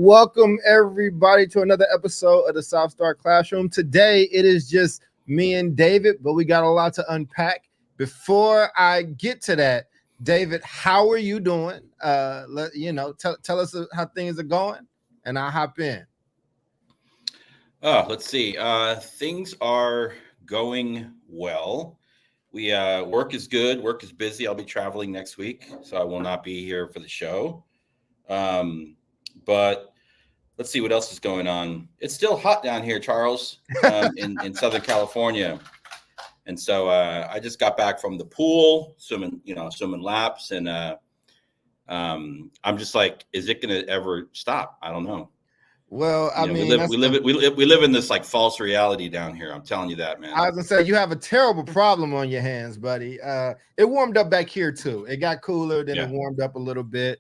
Welcome everybody to another episode of the South Star Classroom. Today it is just me and David, but we got a lot to unpack. Before I get to that, David, how are you doing? Tell us how things are going, and I'll hop in. Let's see. Things are going well. We work is good. Work is busy. I'll be traveling next week, so I will not be here for the show. But let's see what else is going on. It's still hot down here, Charles, in Southern California. And so I just got back from the pool, swimming laps, and I'm just like, is it going to ever stop? I don't know. Well, we live in this like false reality down here. I'm telling you that, man. I was gonna say you have a terrible problem on your hands, buddy. It warmed up back here too. It got cooler, then it warmed up a little bit.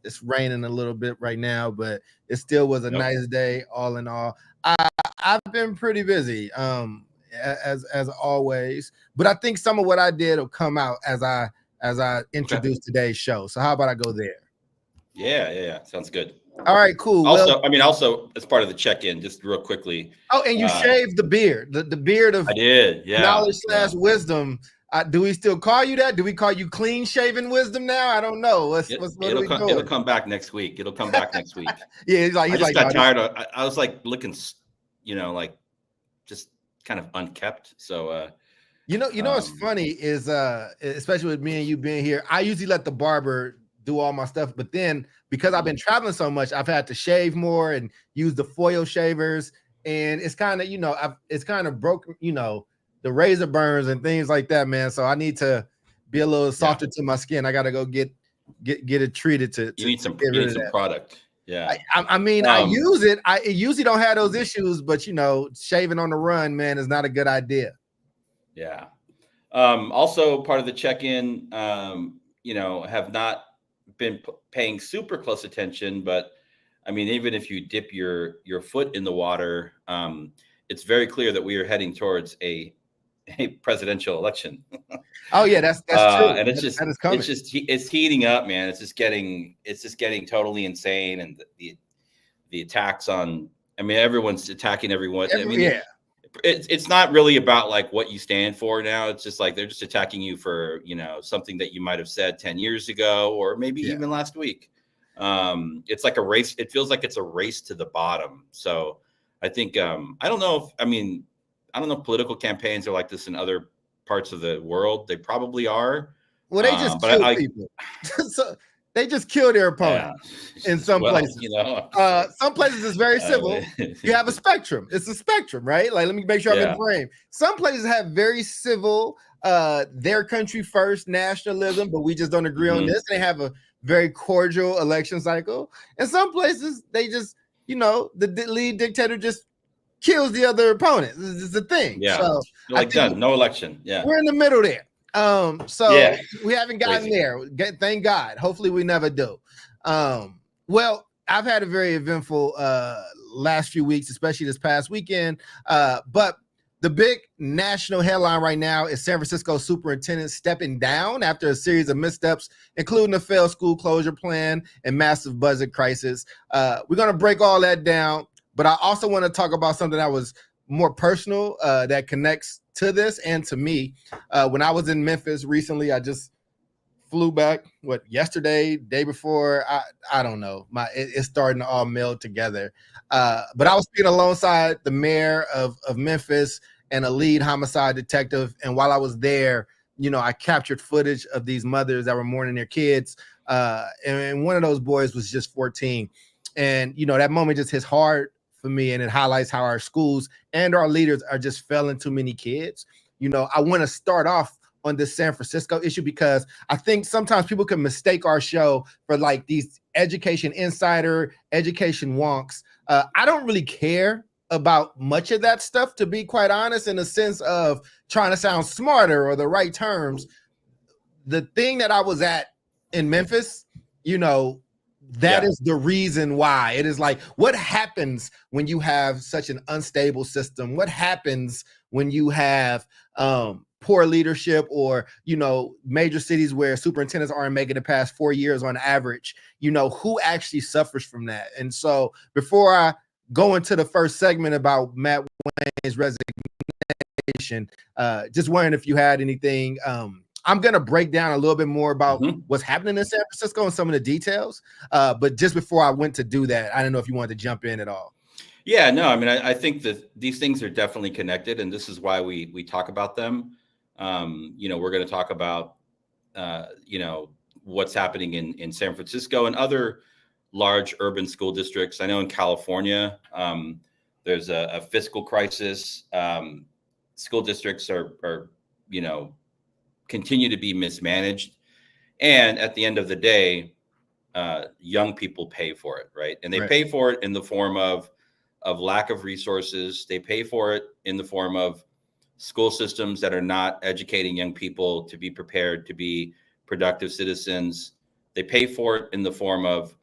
It's raining a little bit right now, but it still was a nice day. All in all, I've been pretty busy, as always. But I think some of what I did will come out as I introduce today's show. So how about I go there? Yeah. Sounds good. All right, cool. Also, as part of the check-in, just real quickly. Oh, and you shaved the beard, the beard of I did, knowledge / wisdom. Do we still call you that? Do we call you clean shaven wisdom now? I don't know. It'll come back next week. It'll come back next week. Yeah, I just got tired of. I was like looking, like just kind of unkept. So, what's funny is, especially with me and you being here, I usually let the barber do all my stuff, but then because I've been traveling so much, I've had to shave more and use the foil shavers, and it's kind of it's kind of broken, the razor burns and things like that, man. So I need to be a little softer to my skin. I gotta go get it treated to. You need some product. Yeah. I use it. I usually don't have those issues, but shaving on the run, man, is not a good idea. Yeah. Also part of the check-in, have not been paying super close attention, but I mean, even if you dip your foot in the water, it's very clear that we are heading towards a presidential election. Oh yeah, that's true. And it's heating up, man. It's just getting totally insane, and the attacks on. I mean, everyone's attacking everyone. It's not really about like what you stand for now. It's just like they're just attacking you for something that you might have said 10 years ago or maybe even last week. It's like a race. It feels like it's a race to the bottom. So I think I don't know if political campaigns are like this in other parts of the world. They probably are. Well, they just kill people. So they just kill their opponent in some places. Some places it's very civil. You have a spectrum. It's a spectrum, right? Like, let me make sure I'm in frame. Some places have very civil, their country first nationalism, but we just don't agree on this. They have a very cordial election cycle. And some places they just, the lead dictator just kills the other opponent. This is the thing. Yeah. So done. No election. Yeah. We're in the middle there. We haven't gotten there. Thank God. Hopefully we never do. Well, I've had a very eventful last few weeks, especially this past weekend. But the big national headline right now is San Francisco Superintendent stepping down after a series of missteps, including a failed school closure plan and massive budget crisis. We're going to break all that down, but I also want to talk about something that was more personal that connects to this and to me. When I was in Memphis recently, I just flew back yesterday, day before. I don't know. It's starting to all meld together. But I was speaking alongside the mayor of Memphis and a lead homicide detective. And while I was there, I captured footage of these mothers that were mourning their kids. And one of those boys was just 14. And, that moment just hits hard for me, and it highlights how our schools and our leaders are just failing too many kids. I want to start off on this San Francisco issue because I think sometimes people can mistake our show for like these education insider, education wonks. I don't really care about much of that stuff, to be quite honest, in the sense of trying to sound smarter or the right terms. The thing that I was at in Memphis, that is the reason why. It is like, what happens when you have such an unstable system? What happens when you have poor leadership, or, major cities where superintendents aren't making it past 4 years on average, who actually suffers from that? And so before I go into the first segment about Matt Wayne's resignation, just wondering if you had anything. I'm going to break down a little bit more about what's happening in San Francisco and some of the details. But just before I went to do that, I don't know if you wanted to jump in at all. Yeah, no, I mean, I think that these things are definitely connected, and this is why we talk about them. We're going to talk about, what's happening in San Francisco and other large urban school districts. I know in California, there's a fiscal crisis. School districts are continue to be mismanaged. And at the end of the day, young people pay for it, right? And they pay for it in the form of lack of resources. They pay for it in the form of school systems that are not educating young people to be prepared to be productive citizens. They pay for it in the form of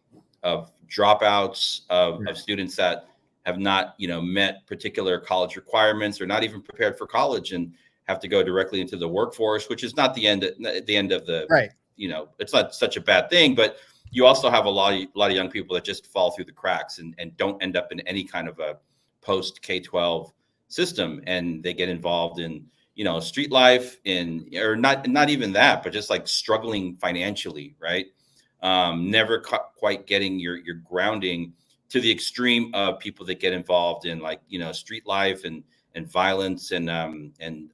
dropouts of students that have not, met particular college requirements, or not even prepared for college and have to go directly into the workforce, which is not the end of the, it's not such a bad thing, but you also have a lot of young people that just fall through the cracks and don't end up in any kind of a post K-12 system, and they get involved in street life, or not even that, but just like struggling financially, right? Never quite getting your grounding, to the extreme of people that get involved in street life and violence, and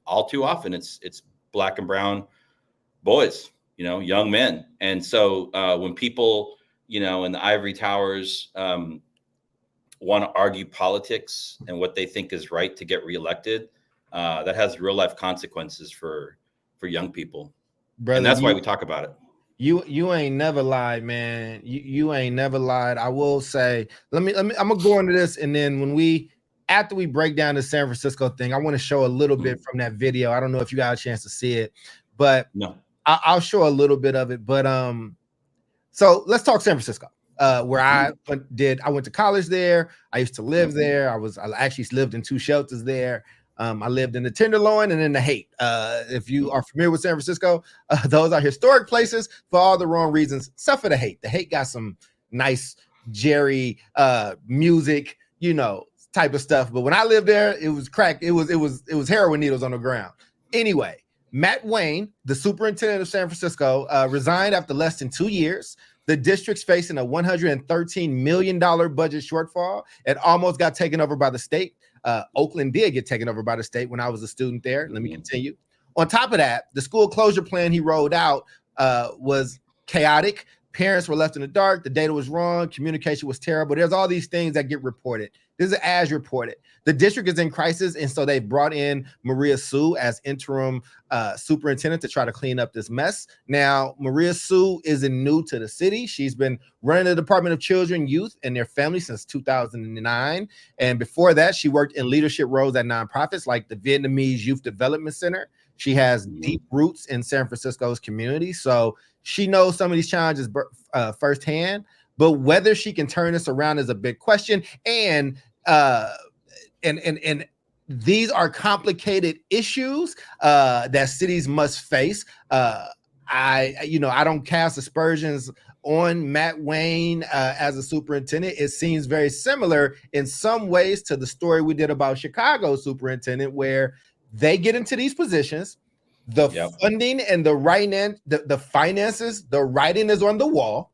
all too often it's Black and brown boys, young men. And so when people, in the ivory towers want to argue politics and what they think is right to get reelected, that has real life consequences for young people. Brother, and that's why we talk about it. You ain't never lied, man. You ain't never lied. I will say, I'm gonna go into this, and then after we break down the San Francisco thing, I want to show a little bit from that video. I don't know if you got a chance to see it, but no. I'll show a little bit of it. But so let's talk San Francisco, where I went to college there. I used to live there. I actually lived in 2 shelters there. I lived in the Tenderloin and in the Haight. If you are familiar with San Francisco, those are historic places for all the wrong reasons, except for the Haight. The Haight got some nice Jerry music, type of stuff. But when I lived there, it was crack. It was heroin needles on the ground. Anyway, Matt Wayne, the superintendent of San Francisco, resigned after less than 2 years. The district's facing a $113 million budget shortfall. It almost got taken over by the state. Oakland did get taken over by the state when I was a student there. Let me continue. On top of that, the school closure plan he rolled out was chaotic. Parents were left in the dark. The data was wrong. Communication was terrible. There's all these things that get reported. This is as reported. The district is in crisis, and so they brought in Maria Sue as interim superintendent to try to clean up this mess. Now, Maria Sue isn't new to the city. She's been running the Department of Children, Youth, and their Families since 2009. And before that, she worked in leadership roles at nonprofits like the Vietnamese Youth Development Center. She has deep roots in San Francisco's community, so she knows some of these challenges firsthand. But whether she can turn this around is a big question. And these are complicated issues that cities must face. I don't cast aspersions on Matt Wayne as a superintendent. It seems very similar in some ways to the story we did about Chicago superintendent, where they get into these positions, the funding and the writing, the finances, the writing is on the wall,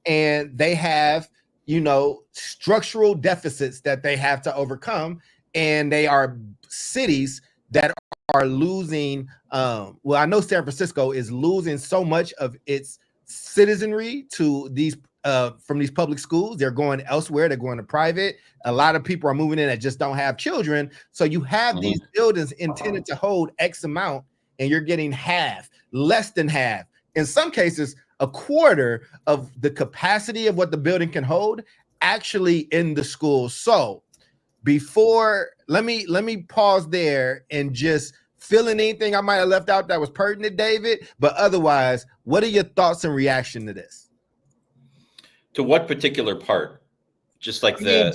and they have, structural deficits that they have to overcome. And they are cities that are losing. I know San Francisco is losing so much of its citizenry to these from these public schools. They're going elsewhere. They're going to private. A lot of people are moving in that just don't have children. So you have these buildings intended to hold X amount, and you're getting half, less than half, in some cases, a quarter of the capacity of what the building can hold actually in the school. So let me pause there and just fill in anything I might have left out that was pertinent, David. But otherwise, what are your thoughts and reaction to this? To what particular part? Just like the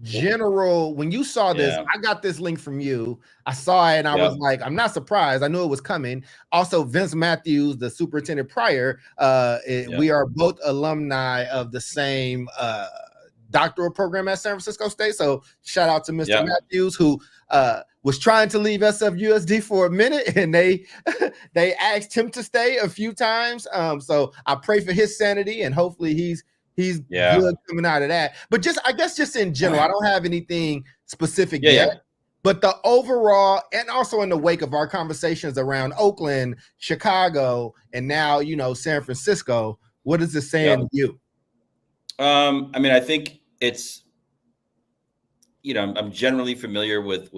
general, when you saw this, I got this link from you. I saw it and I was like, I'm not surprised. I knew it was coming. Also, Vince Matthews, the superintendent prior, we are both alumni of the same doctoral program at San Francisco State. So shout out to Mr. Matthews, who was trying to leave SFUSD for a minute, and they asked him to stay a few times. So I pray for his sanity, and hopefully he's good coming out of that. But I guess just in general, I don't have anything specific yet. But the overall, and also in the wake of our conversations around Oakland, Chicago, and now, San Francisco, what is this saying to you? I mean, I think it's, I'm generally familiar with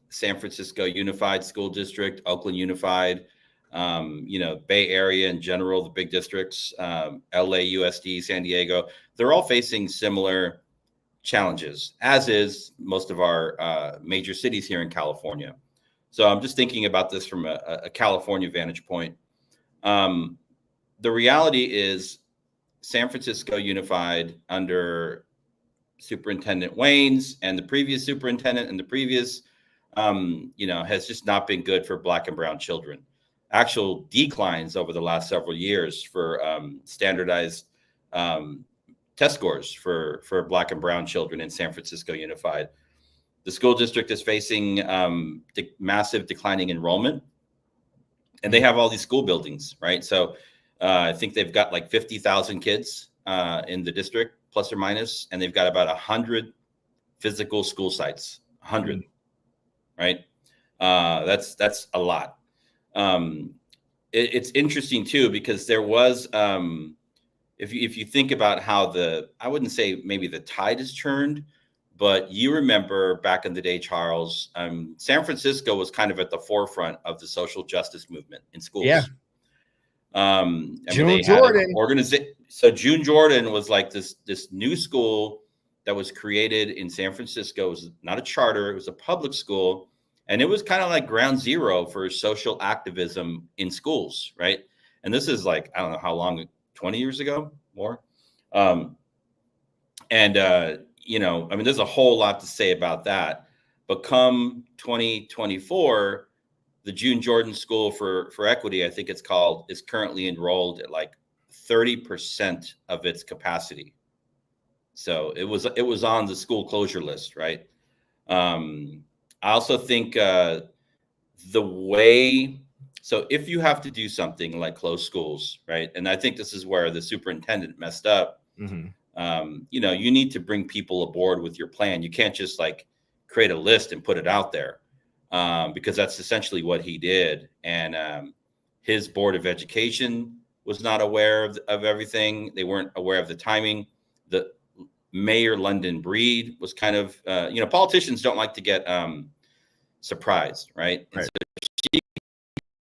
San Francisco Unified School District, Oakland Unified, Bay Area in general, the big districts, LA, USD, San Diego, they're all facing similar challenges, as is most of our major cities here in California. So I'm just thinking about this from a California vantage point. The reality is San Francisco Unified under Superintendent Waynes and the previous superintendent and the previous, has just not been good for Black and brown children. Actual declines over the last several years for standardized test scores for Black and brown children in San Francisco Unified. The school district is facing massive declining enrollment, and they have all these school buildings, right? So I think they've got like 50,000 kids in the district, plus or minus, and they've got about 100 physical school sites, 100, right? That's a lot. It's interesting too, because there was, if you think about how I wouldn't say maybe the tide has turned, but you remember back in the day, Charles, San Francisco was kind of at the forefront of the social justice movement in schools. Yeah. June Jordan. So June Jordan was like this new school that was created in San Francisco. It was not a charter, it was a public school. And it was kind of like ground zero for social activism in schools, right? And this is like, I don't know how long, 20 years ago, more. I mean, there's a whole lot to say about that. But come 2024, the June Jordan School for Equity, I think it's called, is currently enrolled at like 30% of its capacity. So it was on the school closure list, right? I also think the way, so if you have to do something like close schools, right? And I think this is where the superintendent messed up. Mm-hmm. You need to bring people aboard with your plan. You can't just like create a list and put it out there, because that's essentially what he did. And his board of education was not aware of everything. They weren't aware of the timing. The Mayor London Breed was kind of, politicians don't like to get surprised, right? And so she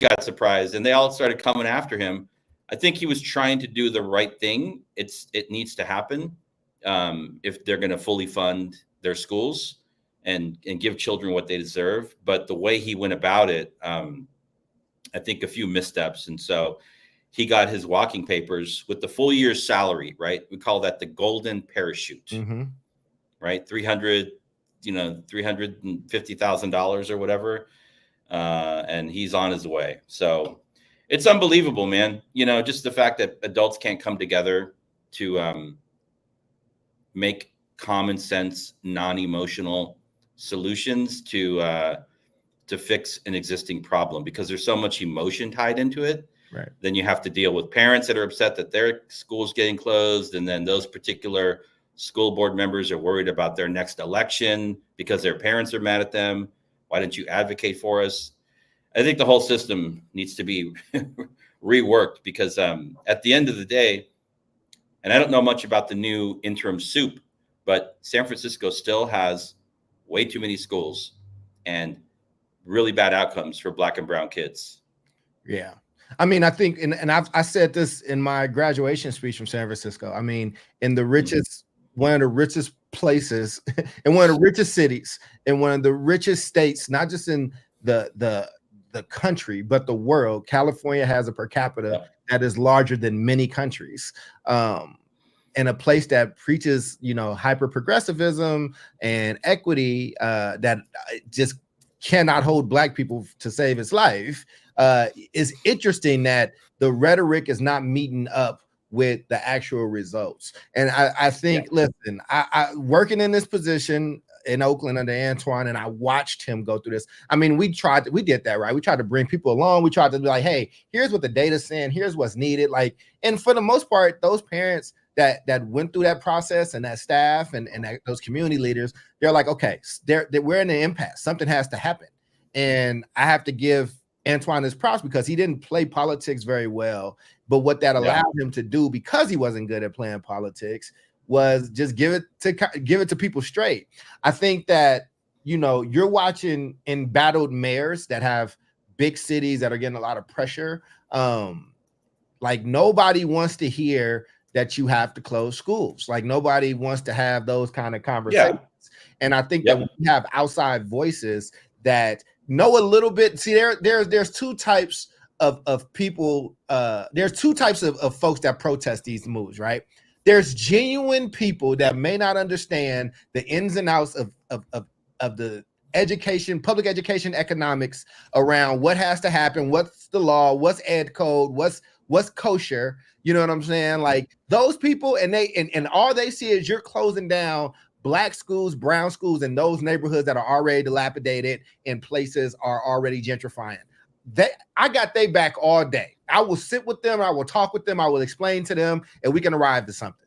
got surprised, and they all started coming after him. I think he was trying to do the right thing. It needs to happen if they're going to fully fund their schools and give children what they deserve. But the way he went about it, I think a few missteps. And so he got his walking papers with the full year's salary, right? We call that the golden parachute, right? $350,000 or whatever. And he's on his way. So it's unbelievable, man. Just the fact that adults can't come together to make common sense, non-emotional solutions to fix an existing problem, because there's so much emotion tied into it. Right. Then you have to deal with parents that are upset that their school's getting closed. And then those particular school board members are worried about their next election because their parents are mad at them. Why didn't you advocate for us? I think the whole system needs to be reworked, because at the end of the day, and I don't know much about the new interim Supe, but San Francisco still has way too many schools and really bad outcomes for Black and brown kids. Yeah. I mean, I think, and I said this in my graduation speech from San Francisco. I mean, in the richest, one of the richest places, in one of the richest cities, in one of the richest states, not just in the country, but the world, California has a per capita that is larger than many countries. in a place that preaches, hyper progressivism and equity, that just cannot hold Black people to save its life, it's interesting that the rhetoric is not meeting up with the actual results. And I think, listen, I working in this position in Oakland under Antoine, and I watched him go through this. I mean, we did that, right? We tried to bring people along. We tried to be like, hey, here's what the data's saying. Here's what's needed. Like, and for the most part, those parents that went through that process, and that staff and those community leaders, they're like, okay, we're in an impasse. Something has to happen. And I have to give Antoine his props, because he didn't play politics very well. But what that allowed him to do, because he wasn't good at playing politics, was just give it to people straight. I think that, you're watching embattled mayors that have big cities that are getting a lot of pressure. Like, nobody wants to hear that you have to close schools. Like, nobody wants to have those kind of conversations. And I think that we have outside voices that know a little bit. See, there's two types of people. There's two types of folks that protest these moves, right? There's genuine people that may not understand the ins and outs of the education, public education economics around what has to happen, what's the law, what's ed code, what's kosher. You know what I'm saying? Like, those people, and all they see is you're closing down Black schools, brown schools, and those neighborhoods that are already dilapidated and places are already gentrifying. I got they back all day. I will sit with them. I will talk with them. I will explain to them, and we can arrive to something.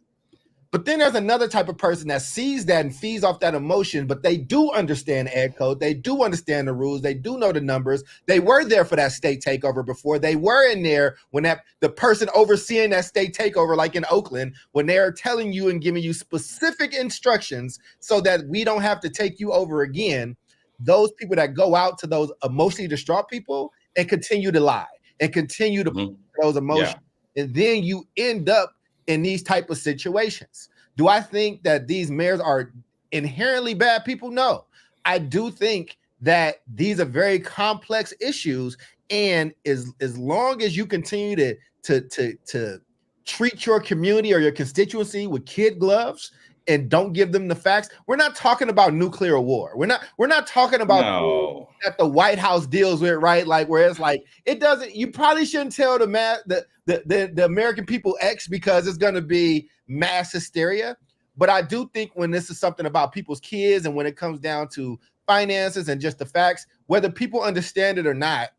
But then there's another type of person that sees that and feeds off that emotion, but they do understand ed code. They do understand the rules. They do know the numbers. They were there for that state takeover before. They were in there when the person overseeing that state takeover, like in Oakland, when they're telling you and giving you specific instructions so that we don't have to take you over again. Those people that go out to those emotionally distraught people and continue to lie and continue to put those emotions. And then you end up in these type of situations. Do I think that these mayors are inherently bad people? No. I do think that these are very complex issues, and as long as you continue to treat your community or your constituency with kid gloves and don't give them the facts. We're not talking about nuclear war. We're not talking about that the White House deals with, right? Like, where it's like, it doesn't, you probably shouldn't tell the American people X, because it's going to be mass hysteria. But I do think when this is something about people's kids, and when it comes down to finances and just the facts, whether people understand it or not,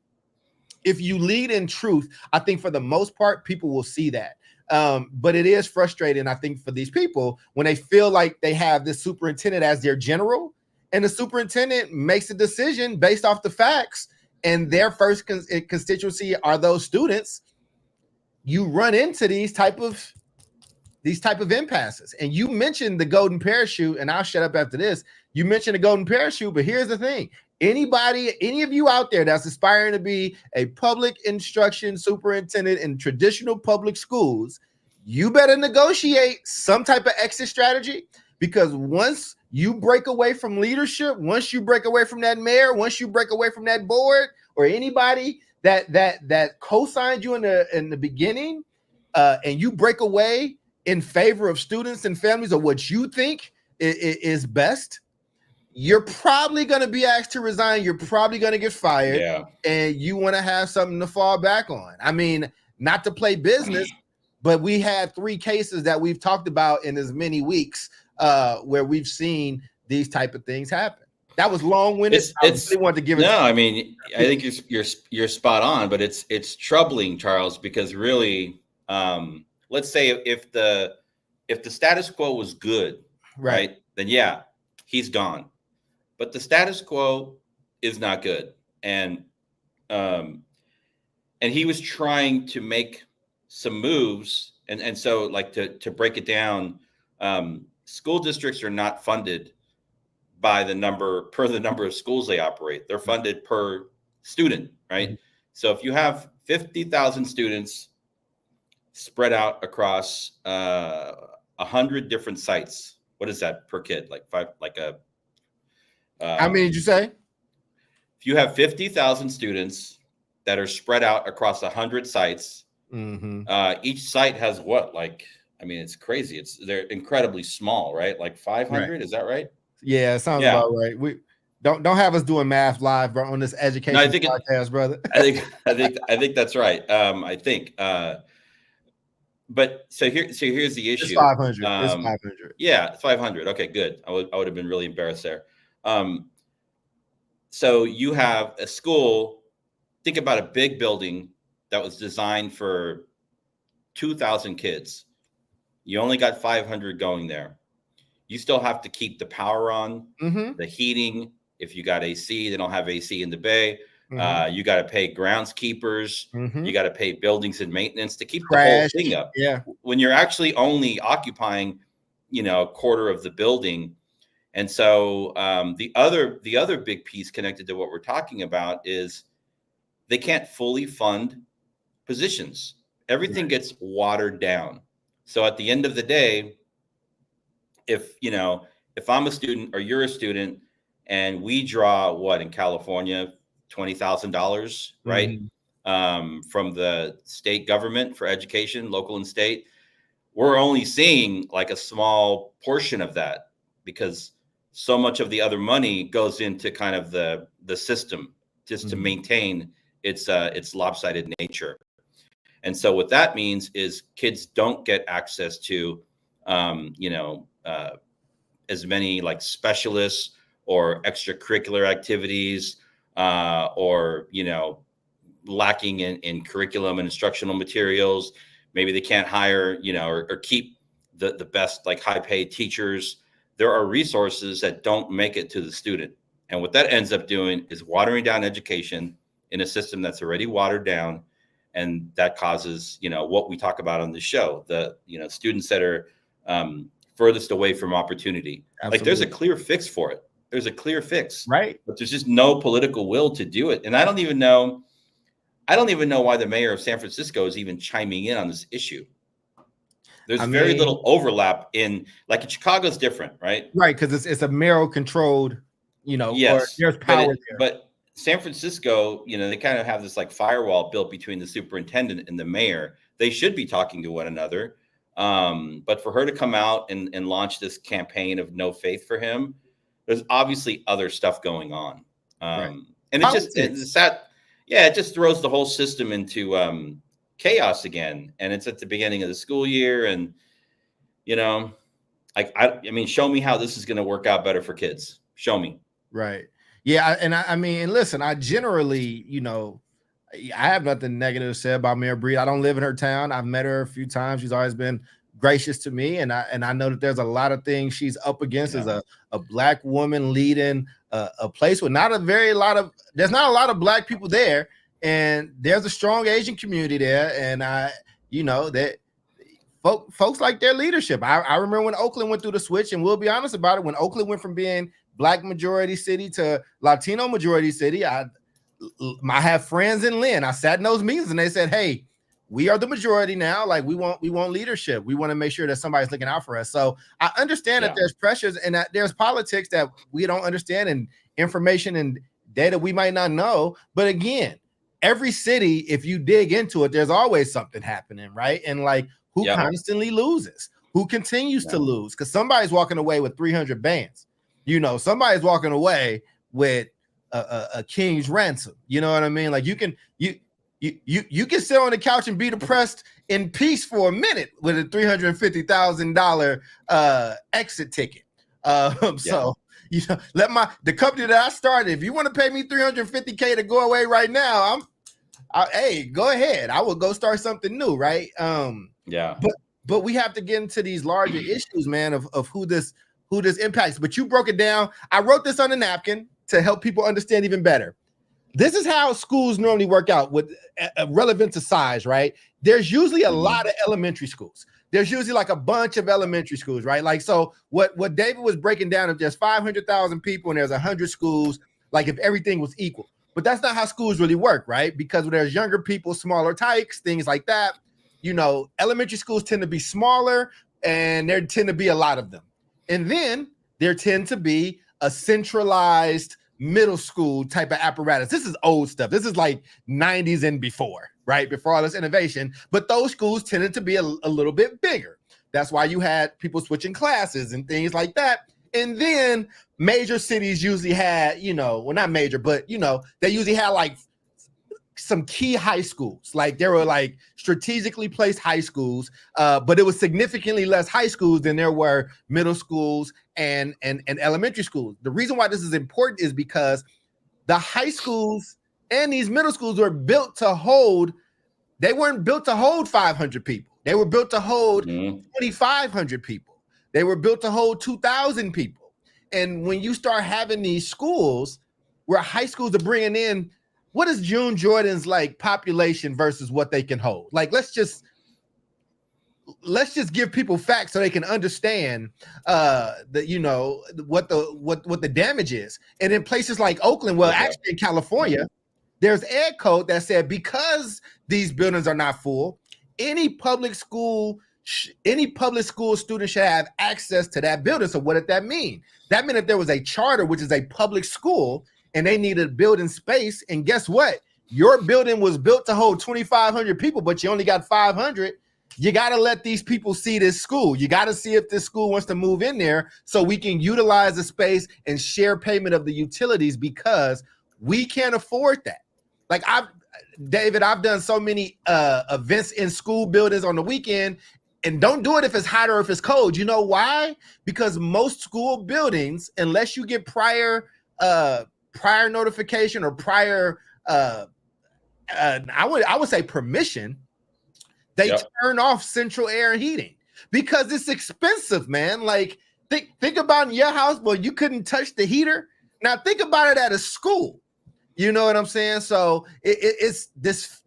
if you lead in truth, I think for the most part, people will see that. But it is frustrating, I think, for these people when they feel like they have this superintendent as their general, and the superintendent makes a decision based off the facts, and their first constituency are those students. You run into these type of impasses. And you mentioned the golden parachute, and I'll shut up after this. You mentioned the golden parachute, but here's the thing. Any of you out there that's aspiring to be a public instruction superintendent in traditional public schools, you better negotiate some type of exit strategy, because once you break away from leadership, once you break away from that mayor, once you break away from that board or anybody that co-signed you in the beginning, and you break away in favor of students and families or what you think is best, you're probably going to be asked to resign. You're probably going to get fired, and you want to have something to fall back on. I mean, not to play business, but we had 3 cases that we've talked about in as many weeks where we've seen these type of things happen. That was long-winded. I really wanted to give it. No, I mean, I think you're spot on, but it's troubling, Charles, because really, let's say if the status quo was good, right, then he's gone. But the status quo is not good, and he was trying to make some moves, and so, like, to break it down, school districts are not funded by the number of schools they operate. They're funded per student, right? Mm-hmm. So if you have 50,000 students spread out across 100 different sites, what is that per kid? Like 5, like a. How many did you say? If you have 50,000 students that are spread out across 100 sites, each site has what, like I mean, it's crazy. They're incredibly small, right? Like 500, right. Is that right? Yeah, it sounds about right. We don't have us doing math live, bro, on this education podcast, brother. I think that's right. I think. But so here's the issue. It's 500. It's 500. Yeah, it's 500. Okay, good. I would have been really embarrassed there. So you have a school. Think about a big building that was designed for 2,000 kids. You only got 500 going there. You still have to keep the power on, the heating. If you got AC, they don't have AC in the Bay. You got to pay groundskeepers. You got to pay buildings and maintenance to keep the whole thing up. Yeah. When you're actually only occupying, a quarter of the building. And so the other big piece connected to what we're talking about is they can't fully fund positions. Everything gets watered down. So at the end of the day, if I'm a student or you're a student and we draw what in California, $20,000, right? From the state government for education, local and state, we're only seeing like a small portion of that because so much of the other money goes into kind of the system just to maintain its lopsided nature. And so what that means is kids don't get access to, as many like specialists or extracurricular activities, or, lacking in curriculum and instructional materials. Maybe they can't hire, or keep the best, like high paid teachers. There are resources that don't make it to the student. And what that ends up doing is watering down education in a system that's already watered down. And that causes, what we talk about on the show, the, students that are furthest away from opportunity. Absolutely. Like there's a clear fix for it. There's a clear fix, right? But there's just no political will to do it. And I don't even know why the mayor of San Francisco is even chiming in on this issue. There's very little overlap in Chicago's different, right? Right, because it's a mayoral controlled, yes, there's power there. But San Francisco, they kind of have this like firewall built between the superintendent and the mayor. They should be talking to one another. But for her to come out and launch this campaign of no faith for him, there's obviously other stuff going on. Right. And it just throws the whole system into chaos again. And it's at the beginning of the school year. And, show me how this is going to work out better for kids. Show me. Right. Yeah. And listen, I generally, I have nothing negative to say about Mayor Breed. I don't live in her town. I've met her a few times. She's always been gracious to me. And I know that there's a lot of things she's up against as a Black woman leading a place with there's not a lot of Black people there. And there's a strong Asian community there. And that folks like their leadership. I remember when Oakland went through the switch, and we'll be honest about it. When Oakland went from being Black majority city to Latino majority city, I have friends in Lynn. I sat in those meetings and they said, hey, we are the majority now. Like we want leadership. We want to make sure that somebody's looking out for us. So I understand that there's pressures and that there's politics that we don't understand and information and data we might not know. But again, every city, if you dig into it, there's always something happening, right? And like who constantly loses, who continues to lose, because somebody's walking away with 300 bands. Somebody's walking away with a king's ransom. You know what I mean? Like you can sit on the couch and be depressed in peace for a minute with a $350,000 exit ticket. So let the company that I started, if you want to pay me $350K to go away right now, hey, go ahead. I will go start something new, right? But we have to get into these larger issues, man, of who this impacts. But you broke it down. I wrote this on a napkin to help people understand even better. This is how schools normally work out with relevant to size, right? There's usually a lot of elementary schools. There's usually like a bunch of elementary schools, right? Like, so what David was breaking down, if there's 500,000 people and there's 100 schools, like if everything was equal. But that's not how schools really work, right? Because when there's younger people, smaller types, things like that, elementary schools tend to be smaller and there tend to be a lot of them. And then there tend to be a centralized middle school type of apparatus. This is old stuff. This is like 90s and before, right? Before all this innovation. But those schools tended to be a little bit bigger. That's why you had people switching classes and things like that. And then major cities usually had, well, not major, but they usually had like some key high schools. Like there were like strategically placed high schools, but it was significantly less high schools than there were middle schools and elementary schools. The reason why this is important is because the high schools and these middle schools were built to hold, they weren't built to hold 500 people. They were built to hold 2,500 people. They were built to hold 2,000 people. And when you start having these schools where high schools are bringing in, what is June Jordan's like population versus what they can hold? Like, let's just give people facts so they can understand what the damage is. And in places like Oakland, well, actually in California, there's ed code that said because these buildings are not full, any public school student should have access to that building. So what did that mean? That meant if there was a charter, which is a public school, and they needed building space, and guess what? Your building was built to hold 2,500 people, but you only got 500. You got to let these people see this school. You got to see if this school wants to move in there so we can utilize the space and share payment of the utilities, because we can't afford that. Like I've done so many events in school buildings on the weekend, and don't do it if it's hot or if it's cold. You know why? Because most school buildings, unless you get prior notification or prior, I would say permission, they turn off central air and heating because it's expensive, man. Like think about in your house, but you couldn't touch the heater. Now think about it at a school. You know what I'm saying? So it's this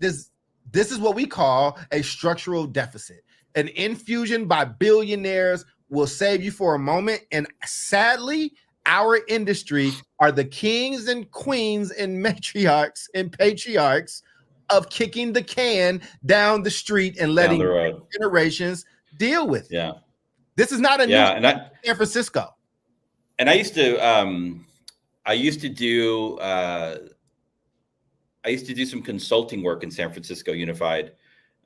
is what we call a structural deficit. An infusion by billionaires will save you for a moment, and sadly, our industry are the kings and queens and matriarchs and patriarchs of kicking the can down the street and letting generations deal with it. Yeah. This is not a new San Francisco. And I used to do some consulting work in San Francisco Unified,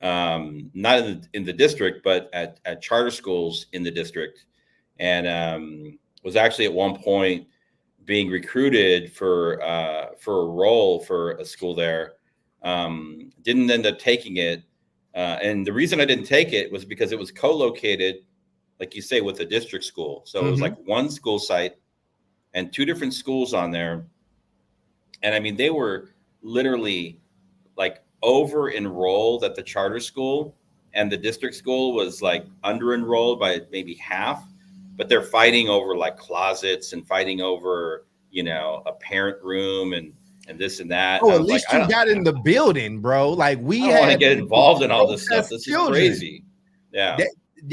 not in the district, but at charter schools in the district. And was actually at one point being recruited for a role for a school there. Didn't end up taking it. And the reason I didn't take it was because it was co-located, like you say, with a district school. So it was like one school site and two different schools on there. And I mean, they were literally like over enrolled at the charter school, and the district school was like under enrolled by maybe half. But they're fighting over like closets and fighting over, a parent room and this and that. Oh, at least you got in the building, bro. Like I don't want to get involved in all this stuff. This is crazy. Yeah.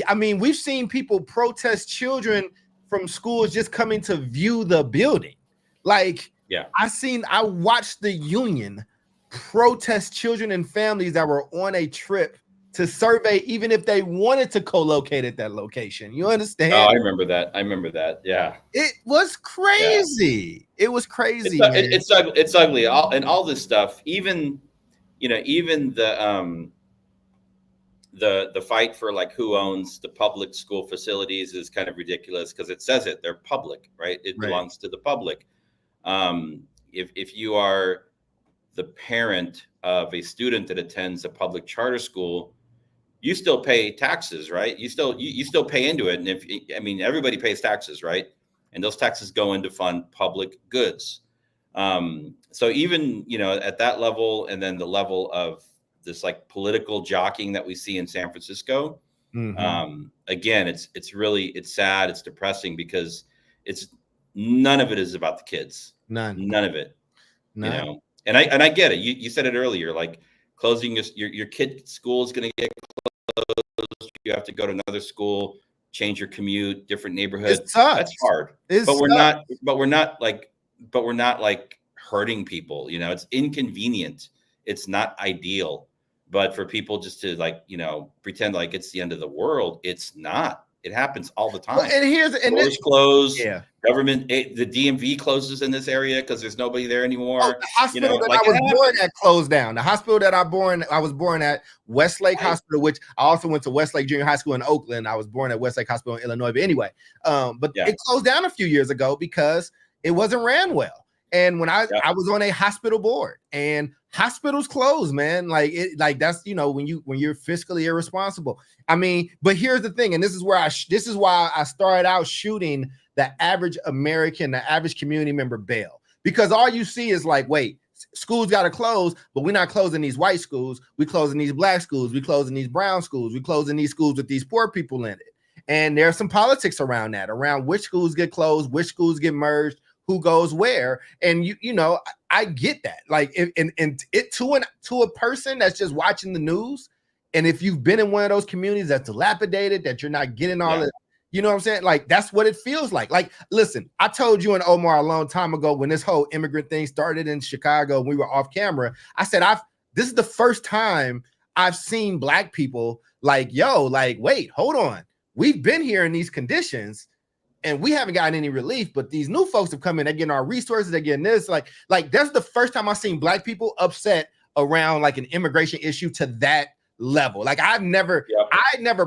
I mean, we've seen people protest children from schools just coming to view the building. Like, I watched the union protest children and families that were on a trip to survey, even if they wanted to co-locate at that location. You understand? Oh, I remember that. Yeah. It was crazy. Yeah. It was crazy. It's ugly. All this stuff, even the fight for like who owns the public school facilities is kind of ridiculous because it says they're public, right? It belongs to the public. If you are the parent of a student that attends a public charter school, you still pay taxes, right? You still pay into it. And everybody pays taxes, right? And those taxes go in to fund public goods. So even, at that level, and then the level of this like political jockeying that we see in San Francisco, again, it's sad, it's depressing because none of it is about the kids. None of it. None. And I get it. You said it earlier, like closing your kid's school is going to get closed. You have to go to another school, change your commute, different neighborhood. That's hard. But we're not like hurting people. It's inconvenient. It's not ideal. But for people just to like, pretend like it's the end of the world, it's not. It happens all the time. Well, and stores close. Yeah. Government, the DMV closes in this area because there's nobody there anymore. Oh, the hospital that I was born at closed down. The hospital that I was born at, Westlake Hospital, which I also went to Westlake Junior High School in Oakland. I was born at Westlake Hospital in Illinois. But anyway, it closed down a few years ago because it wasn't ran well. And when I was on a hospital board, and hospitals close, man, that's, when you're fiscally irresponsible. I mean, but here's the thing, and this is why I started out shooting the average American, the average community member bail, because all you see is like, wait, schools got to close, but we're not closing these white schools. We closing these black schools. We closing these brown schools. We closing these schools with these poor people in it. And there's some politics around that, around which schools get closed, which schools get merged, who goes where. And I get that. Like, to a person that's just watching the news, and if you've been in one of those communities that's dilapidated, that you're not getting all the, you know what I'm saying? Like, that's what it feels like. Like, listen, I told you and Omar a long time ago when this whole immigrant thing started in Chicago, and we were off camera, I said, this is the first time I've seen black people like, wait, hold on. We've been here in these conditions and we haven't gotten any relief, but these new folks have come in, they're getting our resources, they're getting this. Like that's the first time I've seen black people upset around like an immigration issue to that level. Like I never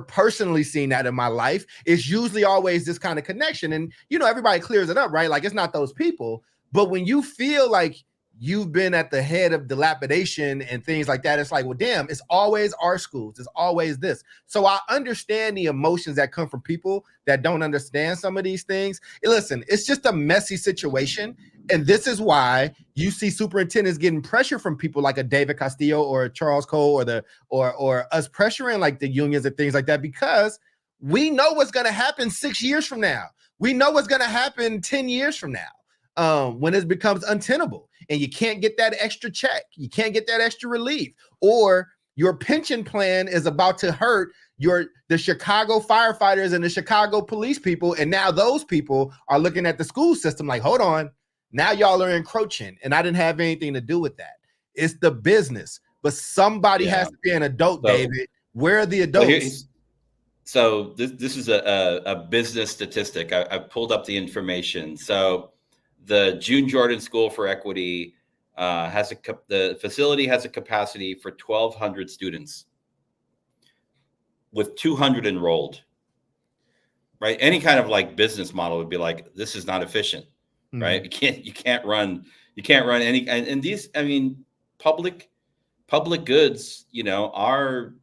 personally seen that in my life. It's usually always this kind of connection, and everybody clears it up, right? Like it's not those people, but when you feel like you've been at the head of dilapidation and things like that, it's like, well, damn, it's always our schools, it's always this. So I understand the emotions that come from people that don't understand some of these things. Listen, it's just a messy situation, and this is why you see superintendents getting pressure from people like a David Castillo or a Charles Cole or us pressuring like the unions and things like that, because we know what's going to happen 6 years from now. We know what's going to happen 10 years from now, when it becomes untenable and you can't get that extra check, you can't get that extra relief, or your pension plan is about to hurt the Chicago firefighters and the Chicago police people. And now those people are looking at the school system like, hold on, now y'all are encroaching and I didn't have anything to do with that. It's the business, but somebody has to be an adult, David. Where are the adults? So this is a business statistic. I pulled up the information. So the June Jordan School for Equity the facility has a capacity for 1,200 students with 200 enrolled. Right? Any kind of like business model would be like, this is not efficient, right? You can't run any. And these, I mean, public goods, are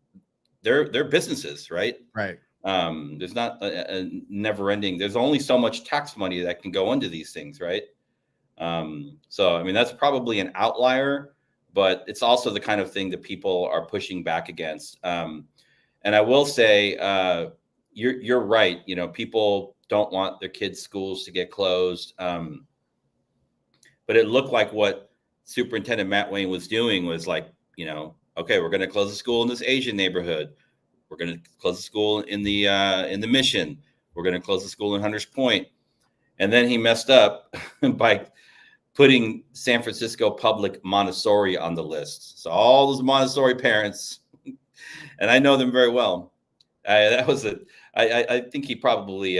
they're businesses, right? Right. There's not a never ending. There's only so much tax money that can go into these things, right? So, I mean, that's probably an outlier, but it's also the kind of thing that people are pushing back against. And I will say, you're right. People don't want their kids' schools to get closed. But it looked like what Superintendent Matt Wayne was doing was like, okay, we're going to close the school in this Asian neighborhood. We're going to close the school in the Mission. We're going to close the school in Hunters Point. And then he messed up by putting San Francisco Public Montessori on the list. So all those Montessori parents, and I know them very well. I think he probably